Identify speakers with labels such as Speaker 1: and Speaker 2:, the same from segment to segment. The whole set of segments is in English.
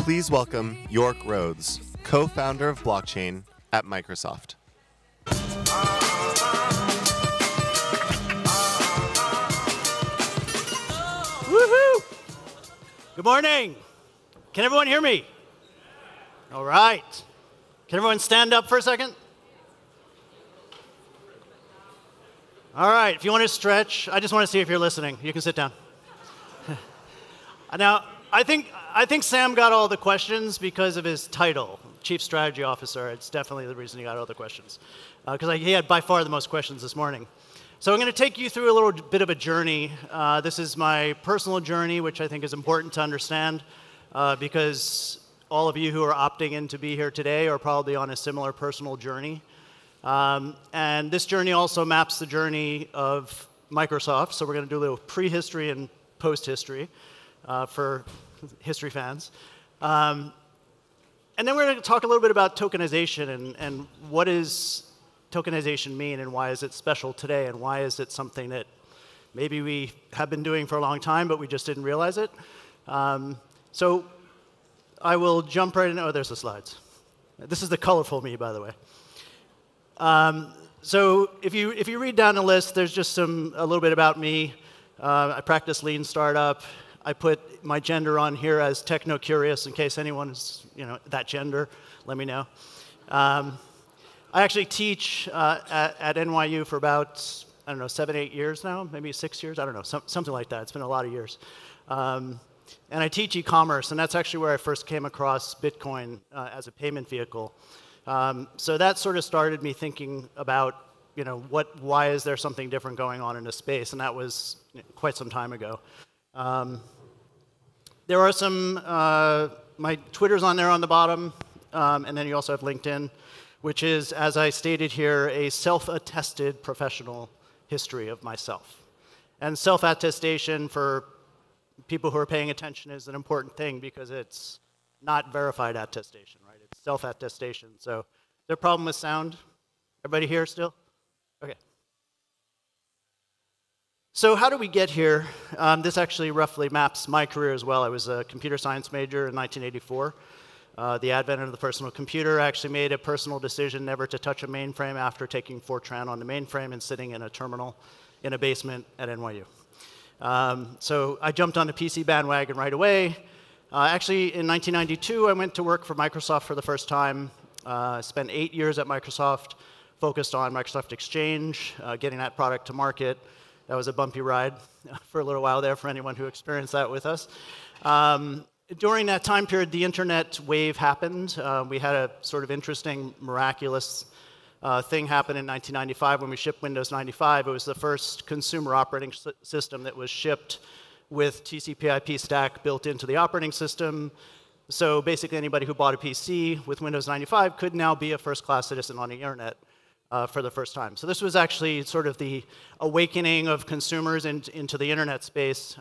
Speaker 1: Please welcome Yorke Rhodes, co-founder of blockchain at Microsoft.
Speaker 2: Woohoo! Good morning. Can everyone hear me? All right. Can everyone stand up for a second? All right. If you want to stretch, I just want to see if you're listening. You can sit down. Now, I think Sam got all the questions because of his title, Chief Strategy Officer. It's definitely the reason he got all the questions, because he had by far the most questions this morning. So I'm going to take you through a little bit of a journey. This is my personal journey, which I think is important to understand, because all of you who are opting in to be here today are probably on a similar personal journey. And this journey also maps the journey of Microsoft. So we're going to do a little prehistory and post-history for history fans. And then we're going to talk a little bit about tokenization and what does tokenization mean and why is it special today and why is it something that maybe we have been doing for a long time but we just didn't realize it. So I will jump right in. Oh, there's the slides. This is the colorful me, by the way. So if you read down the list, there's just a little bit about me. I practice lean startup. I put my gender on here as techno-curious in case anyone is that gender. Let me know. I actually teach at NYU for about, I don't know, 7, 8 years now, maybe 6 years. I don't know, something like that. It's been a lot of years. And I teach e-commerce, and that's actually where I first came across Bitcoin as a payment vehicle. So that sort of started me thinking about, why is there something different going on in this space? And that was quite some time ago. There are some, my Twitter's on there on the bottom, and then you also have LinkedIn, which is, as I stated here, a self-attested professional history of myself. And self-attestation, for people who are paying attention, is an important thing because it's not verified attestation, right? It's self-attestation. So, is there a problem with sound? Everybody here still? Okay. So how do we get here? This actually roughly maps my career as well. I was a computer science major in 1984. The advent of the personal computer actually made a personal decision never to touch a mainframe after taking Fortran on the mainframe and sitting in a terminal in a basement at NYU. So I jumped on the PC bandwagon right away. Actually, in 1992, I went to work for Microsoft for the first time. Spent 8 years at Microsoft, focused on Microsoft Exchange, getting that product to market. That was a bumpy ride for a little while there for anyone who experienced that with us. During that time period, the internet wave happened. We had a sort of interesting, miraculous thing happen in 1995 when we shipped Windows 95. It was the first consumer operating system that was shipped with TCP/IP stack built into the operating system. So basically anybody who bought a PC with Windows 95 could now be a first-class citizen on the internet. For the first time. So this was actually sort of the awakening of consumers into the internet space.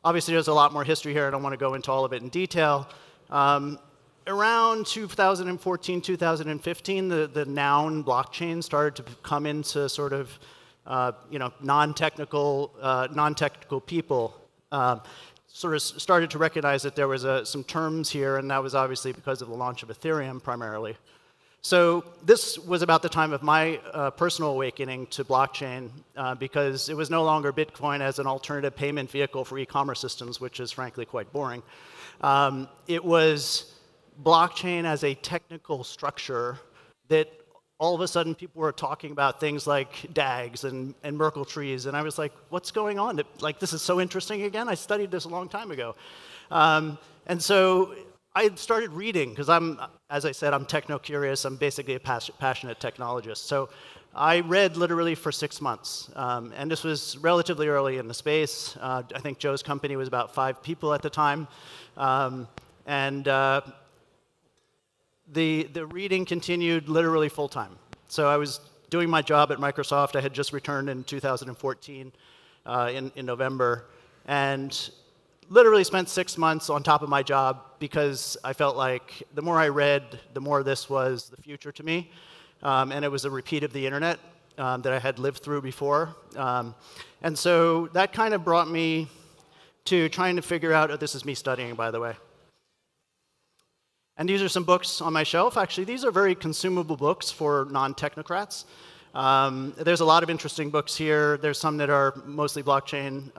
Speaker 2: Obviously, there's a lot more history here. I don't want to go into all of it in detail. Around 2014, 2015, the noun blockchain started to come into sort of non-technical people. Sort of started to recognize that there was some terms here, and that was obviously because of the launch of Ethereum primarily. So this was about the time of my personal awakening to blockchain because it was no longer Bitcoin as an alternative payment vehicle for e-commerce systems, which is frankly quite boring. It was blockchain as a technical structure that all of a sudden people were talking about things like DAGs and Merkle trees, and I was like, what's going on? Like, this is so interesting again? I studied this a long time ago. And so I started reading, because as I said, I'm techno-curious. I'm basically a passionate technologist. So I read literally for 6 months. And this was relatively early in the space. I think Joe's company was about 5 people at the time. The reading continued literally full-time. So I was doing my job at Microsoft. I had just returned in 2014 in November. And literally spent 6 months on top of my job because I felt like the more I read, the more this was the future to me. And it was a repeat of the internet that I had lived through before. And so that kind of brought me to trying to figure out, oh, this is me studying, by the way. And these are some books on my shelf. Actually, these are very consumable books for non-technocrats. There's a lot of interesting books here. There's some that are mostly blockchain.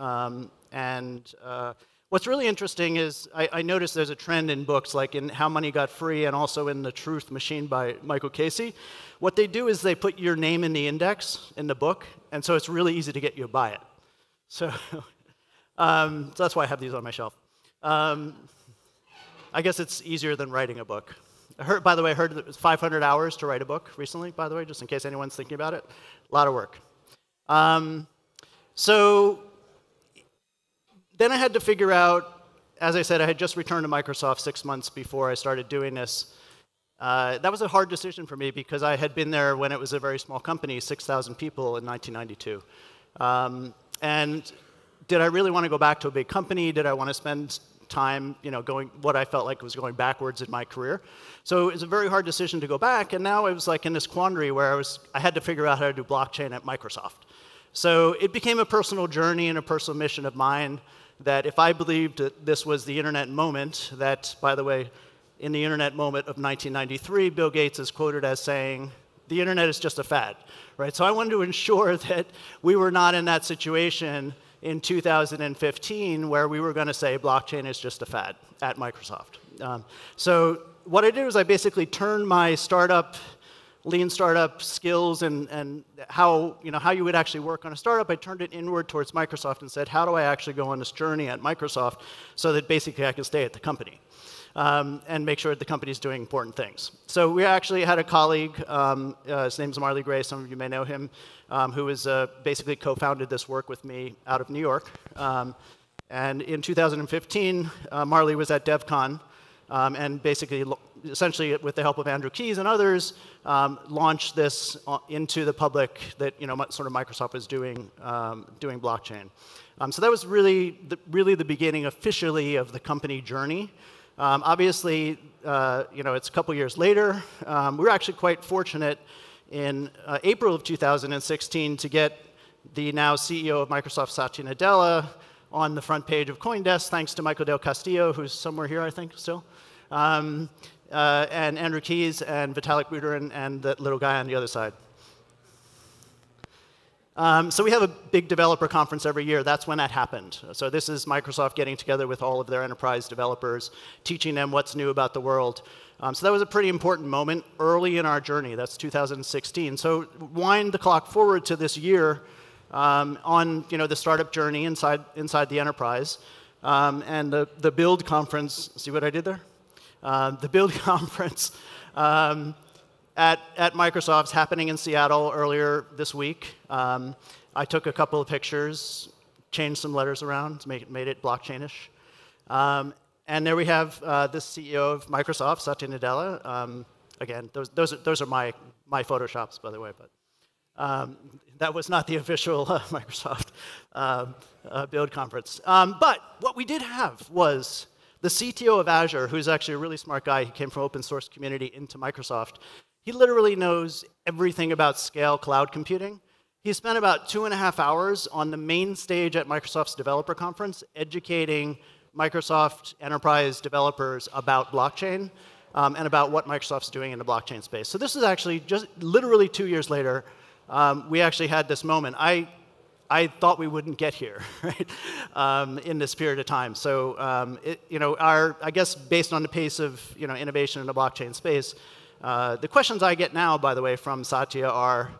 Speaker 2: What's really interesting is I noticed there's a trend in books, like in How Money Got Free and also in The Truth Machine by Michael Casey. What they do is they put your name in the index in the book, and so it's really easy to get you to buy it. So, so that's why I have these on my shelf. I guess it's easier than writing a book. By the way, I heard that it was 500 hours to write a book recently, by the way, just in case anyone's thinking about it. A lot of work. So then I had to figure out, as I said, I had just returned to Microsoft 6 months before I started doing this. That was a hard decision for me because I had been there when it was a very small company, 6,000 people in 1992. And did I really want to go back to a big company? Did I want to spend time, going what I felt like was going backwards in my career? So it was a very hard decision to go back, and now I was like in this quandary where I had to figure out how to do blockchain at Microsoft. So it became a personal journey and a personal mission of mine that if I believed that this was the internet moment, that, by the way, in the internet moment of 1993, Bill Gates is quoted as saying, the internet is just a fad, right? So I wanted to ensure that we were not in that situation in 2015 where we were going to say blockchain is just a fad at Microsoft. So what I did was I basically turned my lean startup skills and how you would actually work on a startup, I turned it inward towards Microsoft and said, how do I actually go on this journey at Microsoft so that basically I can stay at the company and make sure that the company is doing important things. So we actually had a colleague, his name's Marley Gray, some of you may know him, who was basically co-founded this work with me out of New York. And in 2015, Marley was at DevCon and basically, essentially with the help of Andrew Keys and others, launched this into the public that sort of Microsoft was doing blockchain. So that was really the beginning officially of the company journey. Obviously, it's a couple years later. We were actually quite fortunate in April of 2016 to get the now CEO of Microsoft, Satya Nadella, on the front page of CoinDesk, thanks to Michael Del Castillo, who's somewhere here, I think, still, and Andrew Keys and Vitalik Buterin and that little guy on the other side. So we have a big developer conference every year. That's when that happened. So this is Microsoft getting together with all of their enterprise developers, teaching them what's new about the world. So that was a pretty important moment early in our journey. That's 2016. So wind the clock forward to this year on the startup journey inside the enterprise. And the Build conference, see what I did there? The Build conference at Microsoft's happening in Seattle earlier this week. I took a couple of pictures, changed some letters around, made it blockchain-ish. And there we have the CEO of Microsoft, Satya Nadella. Again, those are my Photoshops, by the way, but that was not the official Microsoft Build conference. But what we did have was the CTO of Azure, who's actually a really smart guy. He came from open source community into Microsoft. He literally knows everything about scale cloud computing. He spent about 2.5 hours on the main stage at Microsoft's developer conference educating Microsoft enterprise developers about blockchain and about what Microsoft's doing in the blockchain space. So this is actually just literally 2 years later, we actually had this moment. I thought we wouldn't get here, right, in this period of time. So, I guess based on the pace of innovation in the blockchain space, the questions I get now, by the way, from Satya are,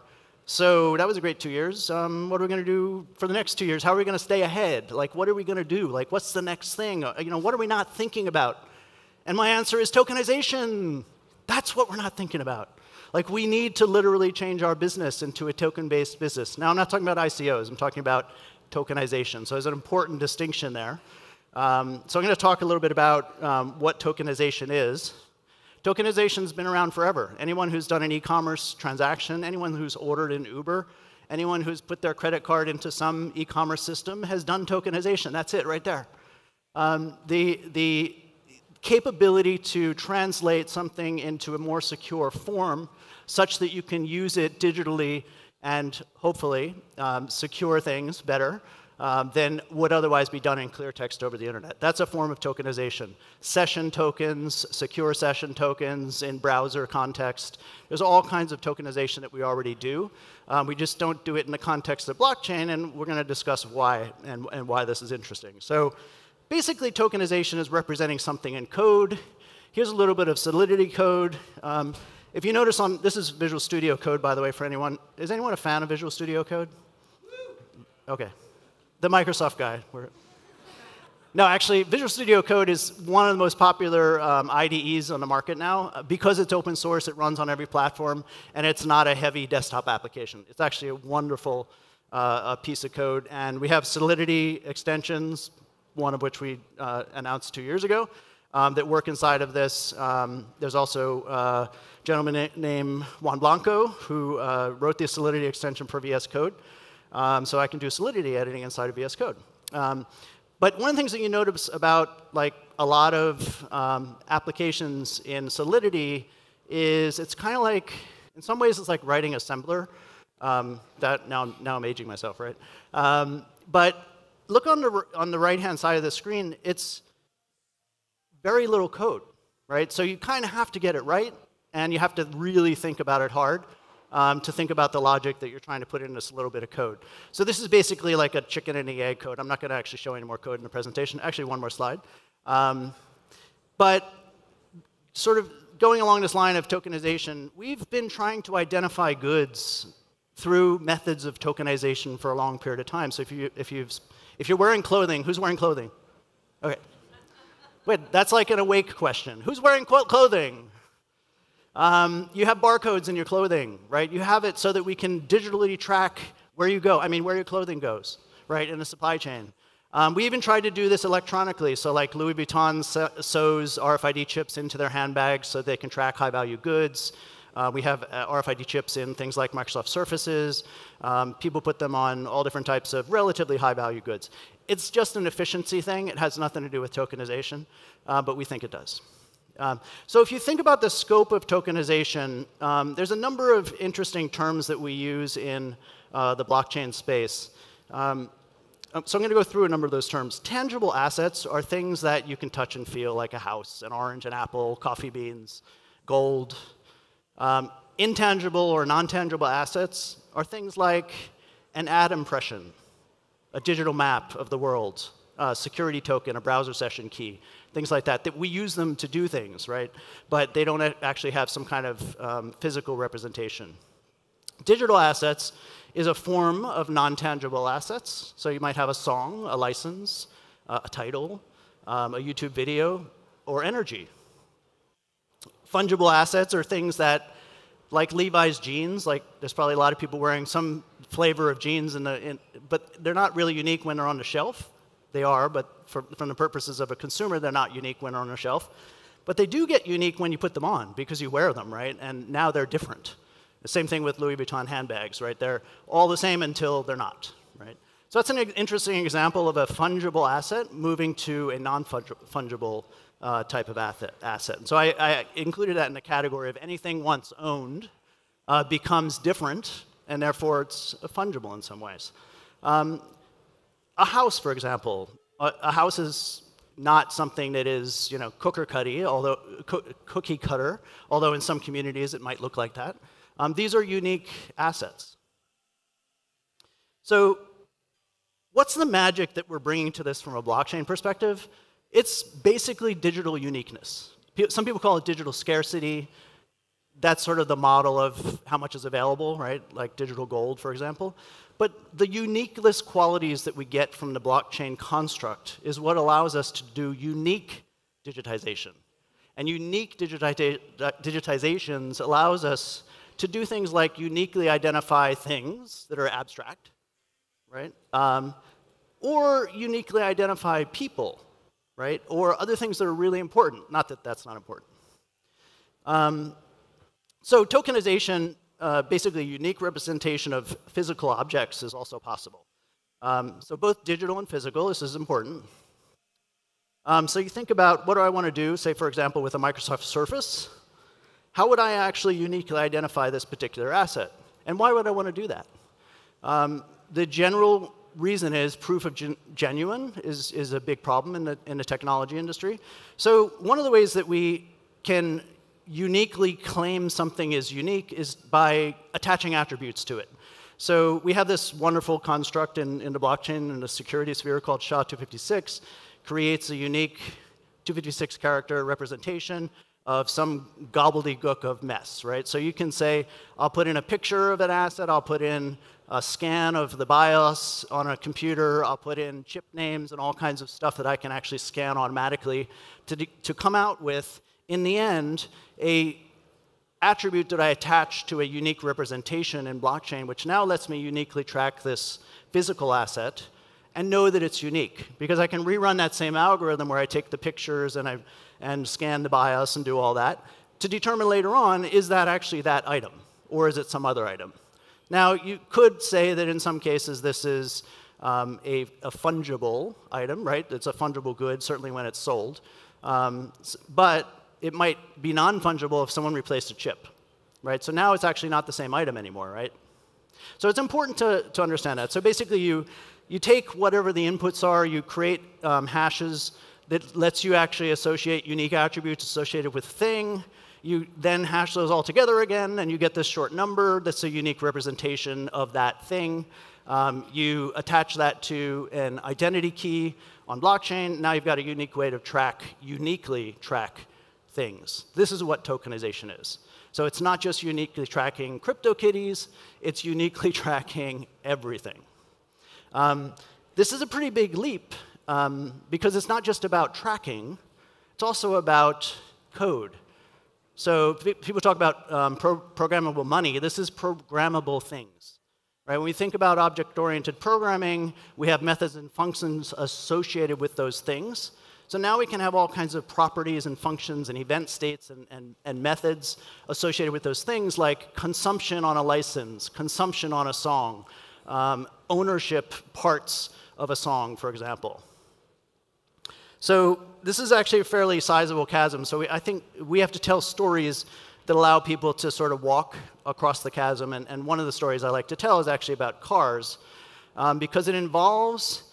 Speaker 2: so that was a great 2 years. What are we going to do for the next 2 years? How are we going to stay ahead? Like, what are we going to do? Like, what's the next thing? What are we not thinking about? And my answer is tokenization. That's what we're not thinking about. Like, we need to literally change our business into a token-based business. Now, I'm not talking about ICOs. I'm talking about tokenization. So there's an important distinction there. So I'm going to talk a little bit about what tokenization is. Tokenization's been around forever. Anyone who's done an e-commerce transaction, anyone who's ordered an Uber, anyone who's put their credit card into some e-commerce system has done tokenization. That's it right there. The capability to translate something into a more secure form such that you can use it digitally and hopefully secure things better than would otherwise be done in clear text over the internet. That's a form of tokenization. Session tokens, secure session tokens in browser context. There's all kinds of tokenization that we already do. We just don't do it in the context of blockchain, and we're going to discuss why and why this is interesting. So basically, tokenization is representing something in code. Here's a little bit of Solidity code. If you notice this is Visual Studio Code, by the way, for anyone. Is anyone a fan of Visual Studio Code? OK. The Microsoft guy. No, actually, Visual Studio Code is one of the most popular IDEs on the market now. Because it's open source, it runs on every platform, and it's not a heavy desktop application. It's actually a wonderful piece of code. And we have Solidity extensions, one of which we announced 2 years ago, that work inside of this. There's also a gentleman named Juan Blanco who wrote the Solidity extension for VS Code. So I can do Solidity editing inside of VS Code. But one of the things that you notice about like a lot of applications in Solidity is it's kind of like, in some ways, it's like writing assembler. That now I'm aging myself, right? But look on the right-hand side of the screen. It's very little code, right? So you kind of have to get it right, and you have to really think about it hard to think about the logic that you're trying to put in this little bit of code. So this is basically like a chicken and the egg code. I'm not going to actually show any more code in the presentation. Actually, one more slide. But sort of going along this line of tokenization, we've been trying to identify goods through methods of tokenization for a long period of time. So if you're wearing clothing, who's wearing clothing? OK. Wait, that's like an awake question. Who's wearing clothing? You have barcodes in your clothing, right? You have it so that we can digitally track where you go. I mean, where your clothing goes, right, in the supply chain. We even tried to do this electronically. So like Louis Vuitton sews RFID chips into their handbags so they can track high-value goods. We have RFID chips in things like Microsoft Surfaces. People put them on all different types of relatively high-value goods. It's just an efficiency thing. It has nothing to do with tokenization, but we think it does. So if you think about the scope of tokenization, there's a number of interesting terms that we use in the blockchain space. So I'm going to go through a number of those terms. Tangible assets are things that you can touch and feel, like a house, an orange, an apple, coffee beans, gold. Intangible or non-tangible assets are things like an ad impression, a digital map of the world, a security token, a browser session key, things like that, that we use them to do things, right? But they don't actually have some kind of physical representation. Digital assets is a form of non-tangible assets. So you might have a song, a license, a title, a YouTube video, or energy. Fungible assets are things that, like Levi's jeans, like there's probably a lot of people wearing some flavor of jeans, but they're not really unique when they're on the shelf. They are, but from the purposes of a consumer, they're not unique when they're on the shelf. But they do get unique when you put them on, because you wear them, right? And now they're different. The same thing with Louis Vuitton handbags, right? They're all the same until they're not, right? So that's an interesting example of a fungible asset moving to a non-fungible type of asset. And so I included that in the category of anything once owned becomes different, and therefore it's fungible in some ways. A house, for example. A house is not something that is, cookie cutter, although in some communities it might look like that. These are unique assets. So what's the magic that we're bringing to this from a blockchain perspective? It's basically digital uniqueness. Some people call it digital scarcity. That's sort of the model of how much is available, right? Like digital gold, for example. But the uniqueness qualities that we get from the blockchain construct is what allows us to do unique digitization. And unique digitizations allows us to do things like uniquely identify things that are abstract, right? Or uniquely identify people, right? Or other things that are really important. Not that that's not important. So tokenization, basically unique representation of physical objects, is also possible. So both digital and physical, this is important. So you think about, what do I want to do, say, for example, with a Microsoft Surface? How would I actually uniquely identify this particular asset? And why would I want to do that? The general reason is proof of genuine is a big problem in the technology industry. So one of the ways that we can uniquely claim something is unique is by attaching attributes to it. So we have this wonderful construct in the blockchain in the security sphere called SHA-256, creates a unique 256 character representation of some gobbledygook of mess, right? So you can say, I'll put in a picture of an asset, I'll put in a scan of the BIOS on a computer, I'll put in chip names and all kinds of stuff that I can actually scan automatically to come out with, in the end, a attribute that I attach to a unique representation in blockchain, which now lets me uniquely track this physical asset and know that it's unique. Because I can rerun that same algorithm where I take the pictures and scan the BIOS and do all that to determine later on, is that actually that item, or is it some other item? Now, you could say that in some cases this is a fungible item, right? It's a fungible good, certainly when it's sold. But it might be non-fungible if someone replaced a chip, right? So now it's actually not the same item anymore, right? So it's important to understand that. So basically, you take whatever the inputs are, you create hashes that lets you actually associate unique attributes associated with thing. You then hash those all together again, and you get this short number that's a unique representation of that thing. You attach that to an identity key on blockchain. Now you've got a unique way to uniquely track things. This is what tokenization is. So it's not just uniquely tracking CryptoKitties, it's uniquely tracking everything. This is a pretty big leap because it's not just about tracking, it's also about code. So people talk about programmable money. This is programmable things. Right? When we think about object-oriented programming, we have methods and functions associated with those things. So now we can have all kinds of properties and functions and event states and methods associated with those things, like consumption on a license, consumption on a song, ownership parts of a song, for example. So this is actually a fairly sizable chasm. So I think we have to tell stories that allow people to sort of walk across the chasm. And one of the stories I like to tell is actually about cars, because it involves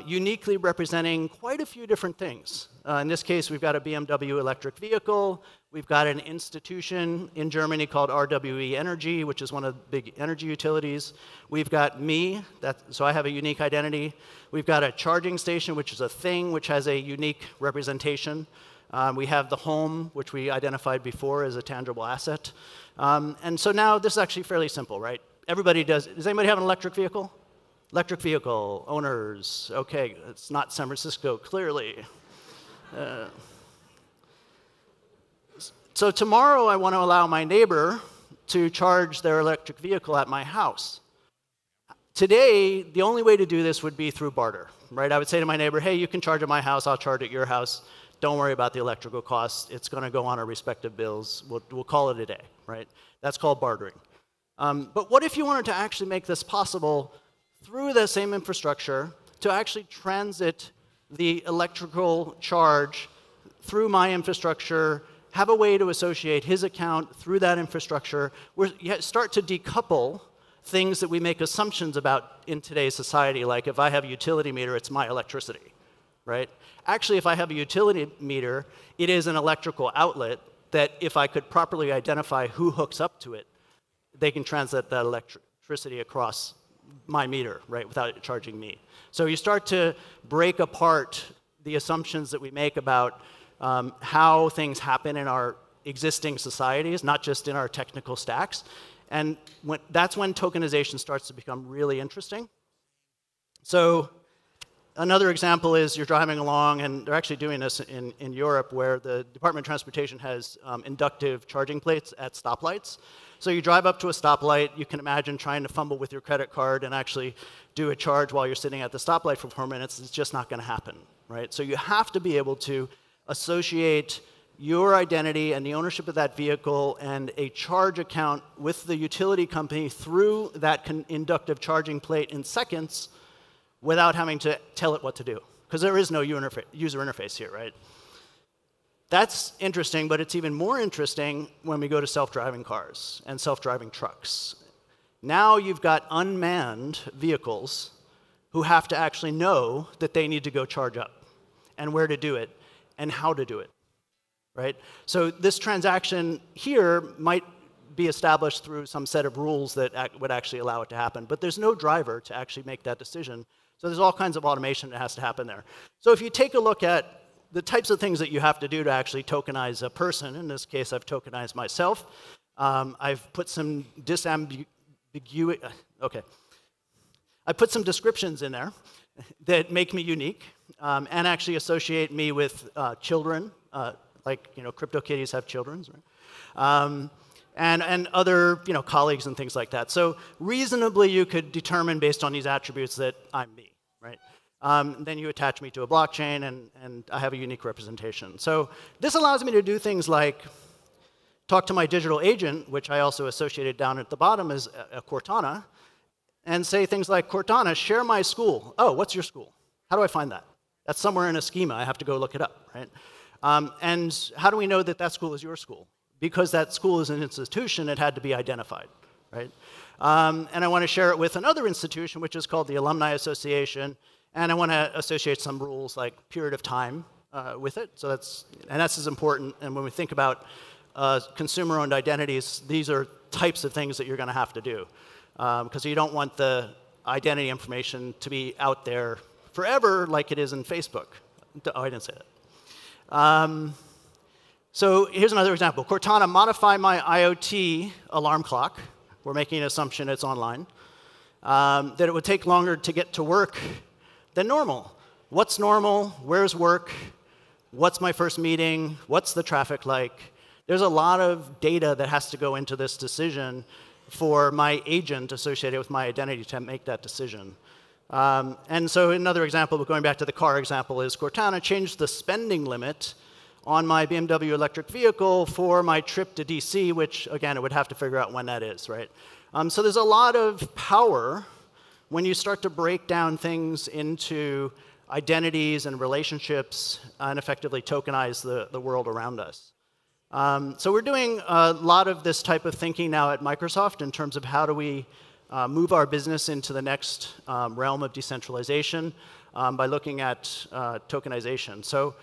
Speaker 2: uniquely representing quite a few different things. In this case, we've got a BMW electric vehicle. We've got an institution in Germany called RWE Energy, which is one of the big energy utilities. We've got me, so I have a unique identity. We've got a charging station, which is a thing, which has a unique representation. We have the home, which we identified before as a tangible asset. And so now this is actually fairly simple, right? Everybody does. Does anybody have an electric vehicle? Electric vehicle, owners. OK, it's not San Francisco, clearly. So tomorrow, I want to allow my neighbor to charge their electric vehicle at my house. Today, the only way to do this would be through barter, right? I would say to my neighbor, hey, you can charge at my house, I'll charge at your house. Don't worry about the electrical costs. It's going to go on our respective bills. We'll call it a day, right? That's called bartering. But what if you wanted to actually make this possible through the same infrastructure to actually transit the electrical charge through my infrastructure, have a way to associate his account through that infrastructure, where you start to decouple things that we make assumptions about in today's society, like if I have a utility meter, it's my electricity, right? Actually, if I have a utility meter, it is an electrical outlet that if I could properly identify who hooks up to it, they can transit that electricity across my meter, right, without it charging me. So you start to break apart the assumptions that we make about how things happen in our existing societies, not just in our technical stacks. And that's when tokenization starts to become really interesting. So another example is you're driving along, and they're actually doing this in Europe, where the Department of Transportation has inductive charging plates at stoplights. So you drive up to a stoplight, you can imagine trying to fumble with your credit card and actually do a charge while you're sitting at the stoplight for 4 minutes. It's just not going to happen, right? So you have to be able to associate your identity and the ownership of that vehicle and a charge account with the utility company through that inductive charging plate in seconds without having to tell it what to do, because there is no user interface here, right? That's interesting, but it's even more interesting when we go to self-driving cars and self-driving trucks. Now you've got unmanned vehicles who have to actually know that they need to go charge up, and where to do it, and how to do it, right? So this transaction here might be established through some set of rules that would actually allow it to happen, but there's no driver to actually make that decision. So there's all kinds of automation that has to happen there. So if you take a look at the types of things that you have to do to actually tokenize a person, in this case I've tokenized myself. I've put some I put some descriptions in there that make me unique and actually associate me with children, like CryptoKitties have children, right? And other colleagues and things like that. So reasonably, you could determine based on these attributes that I'm me, right? Then you attach me to a blockchain, and I have a unique representation. So this allows me to do things like talk to my digital agent, which I also associated down at the bottom as a Cortana, and say things like, Cortana, share my school. Oh, what's your school? How do I find that? That's somewhere in a schema. I have to go look it up, right? And how do we know that that school is your school? Because that school is an institution, it had to be identified, right? And I want to share it with another institution, which is called the Alumni Association, and I want to associate some rules like period of time with it. So that's as important. And when we think about consumer-owned identities, these are types of things that you're going to have to do. Because you don't want the identity information to be out there forever like it is in Facebook. Oh, I didn't say that. So here's another example. Cortana, modify my IoT alarm clock. We're making an assumption it's online. That it would take longer to get to work than normal. What's normal? Where's work? What's my first meeting? What's the traffic like? There's a lot of data that has to go into this decision for my agent associated with my identity to make that decision. And so another example, going back to the car example, is Cortana changed the spending limit on my BMW electric vehicle for my trip to DC, which, again, it would have to figure out when that is, right? So there's a lot of power when you start to break down things into identities and relationships and effectively tokenize the world around us. So we're doing a lot of this type of thinking now at Microsoft in terms of how do we move our business into the next realm of decentralization by looking at tokenization. So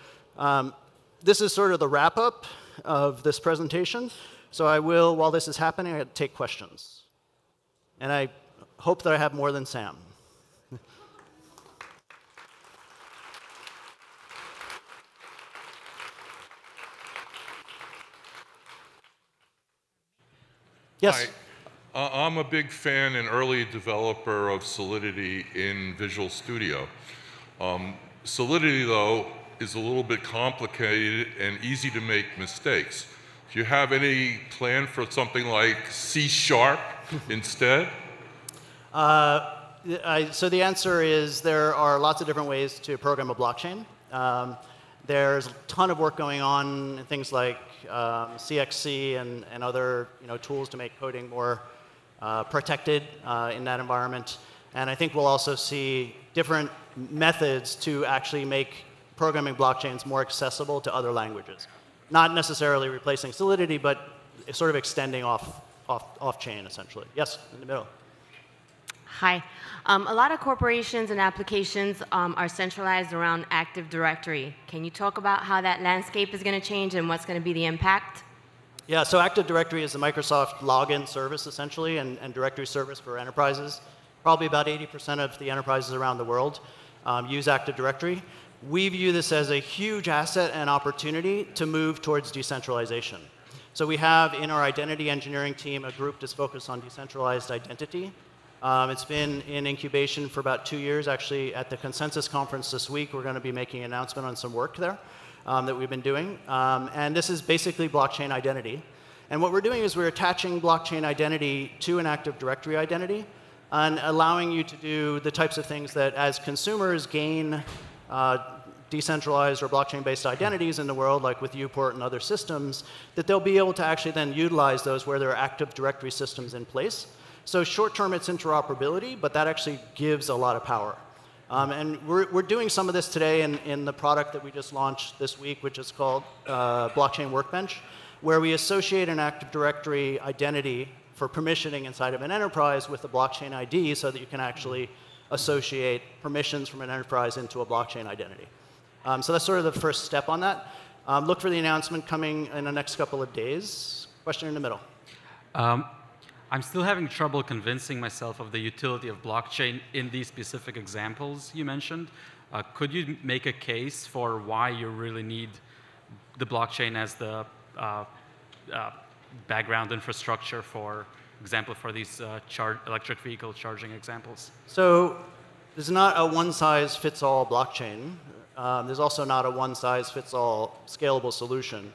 Speaker 2: this is sort of the wrap-up of this presentation. So I will, while this is happening, I take questions. And I hope that I have more than Sam. Yes?
Speaker 3: Hi. I'm a big fan and early developer of Solidity in Visual Studio. Solidity, though, is a little bit complicated and easy to make mistakes. Do you have any plan for something like C# instead?
Speaker 2: So the answer is there are lots of different ways to program a blockchain. There's a ton of work going on, things like CXC and other tools to make coding more protected in that environment. And I think we'll also see different methods to actually make programming blockchains more accessible to other languages. Not necessarily replacing Solidity, but sort of extending off-chain, essentially. Yes, in the middle.
Speaker 4: Hi. A lot of corporations and applications are centralized around Active Directory. Can you talk about how that landscape is going to change and what's going to be the impact?
Speaker 2: Yeah, so Active Directory is the Microsoft login service, essentially, and directory service for enterprises. Probably about 80% of the enterprises around the world use Active Directory. We view this as a huge asset and opportunity to move towards decentralization. So we have in our identity engineering team a group that's focused on decentralized identity. It's been in incubation for about 2 years. Actually, at the Consensus Conference this week, we're going to be making an announcement on some work there that we've been doing. And this is basically blockchain identity. And what we're doing is we're attaching blockchain identity to an Active Directory identity and allowing you to do the types of things that as consumers gain decentralized or blockchain-based identities in the world, like with Uport and other systems, that they'll be able to actually then utilize those where there are Active Directory systems in place. So short-term, it's interoperability, but that actually gives a lot of power. And we're doing some of this today in the product that we just launched this week, which is called Blockchain Workbench, where we associate an Active Directory identity for permissioning inside of an enterprise with a blockchain ID so that you can actually associate permissions from an enterprise into a blockchain identity. So that's sort of the first step on that. Look for the announcement coming in the next couple of days. Question in the middle.
Speaker 5: I'm still having trouble convincing myself of the utility of blockchain in these specific examples you mentioned. Could you make a case for why you really need the blockchain as the background infrastructure, for example, for these electric vehicle charging examples?
Speaker 2: So there's not a one-size-fits-all blockchain. There's also not a one-size-fits-all scalable solution.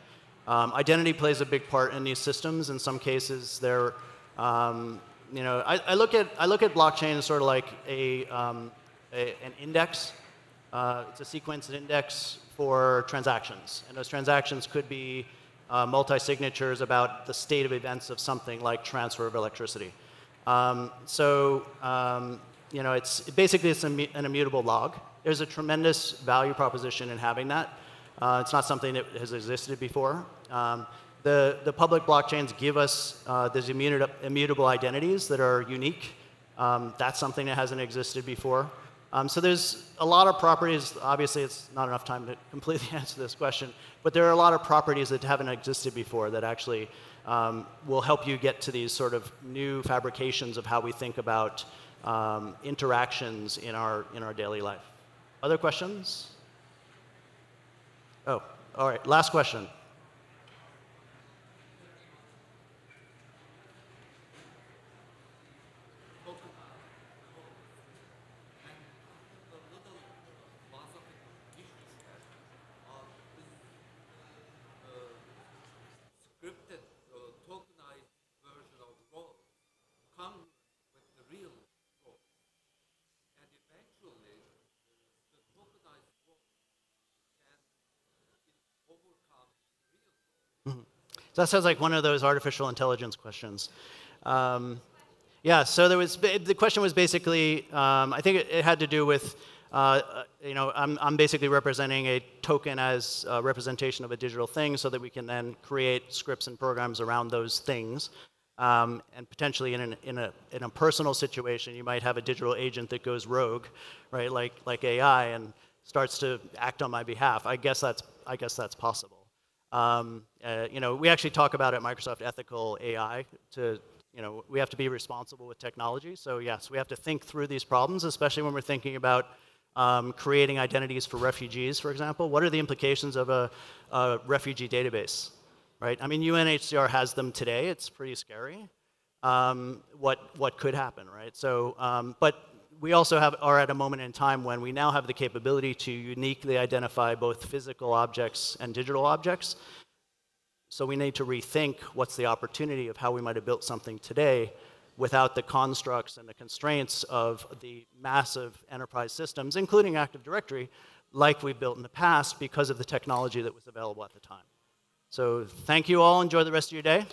Speaker 2: Identity plays a big part in these systems. In some cases, they're, I look at blockchain as sort of like an index. It's a sequence index for transactions, and those transactions could be multi-signatures about the state of events of something like transfer of electricity. It's basically an immutable log. There's a tremendous value proposition in having that. It's not something that has existed before. The public blockchains give us these immutable identities that are unique. That's something that hasn't existed before. So there's a lot of properties. Obviously, it's not enough time to completely answer this question, but there are a lot of properties that haven't existed before that actually will help you get to these sort of new fabrications of how we think about interactions in our daily life. Other questions? Oh, all right. Last question.
Speaker 6: Scripted tokenized version of Rhodes come with the real Rhodes, and eventually the tokenized Rhodes can overcome the real Rhodes.
Speaker 2: So that sounds like one of those artificial intelligence questions. Yeah, so the question was basically, I think it had to do with, I'm basically representing a token as a representation of a digital thing so that we can then create scripts and programs around those things. And potentially in a personal situation, you might have a digital agent that goes rogue, right, like AI, and starts to act on my behalf. I guess that's possible. We actually talk about at Microsoft ethical AI. We have to be responsible with technology. So yes, we have to think through these problems, especially when we're thinking about creating identities for refugees, for example. What are the implications of a refugee database, right? I mean, UNHCR has them today. It's pretty scary. What could happen, right? So, but we also are at a moment in time when we now have the capability to uniquely identify both physical objects and digital objects. So we need to rethink what's the opportunity of how we might have built something today without the constructs and the constraints of the massive enterprise systems, including Active Directory, like we built in the past because of the technology that was available at the time. So thank you all. Enjoy the rest of your day.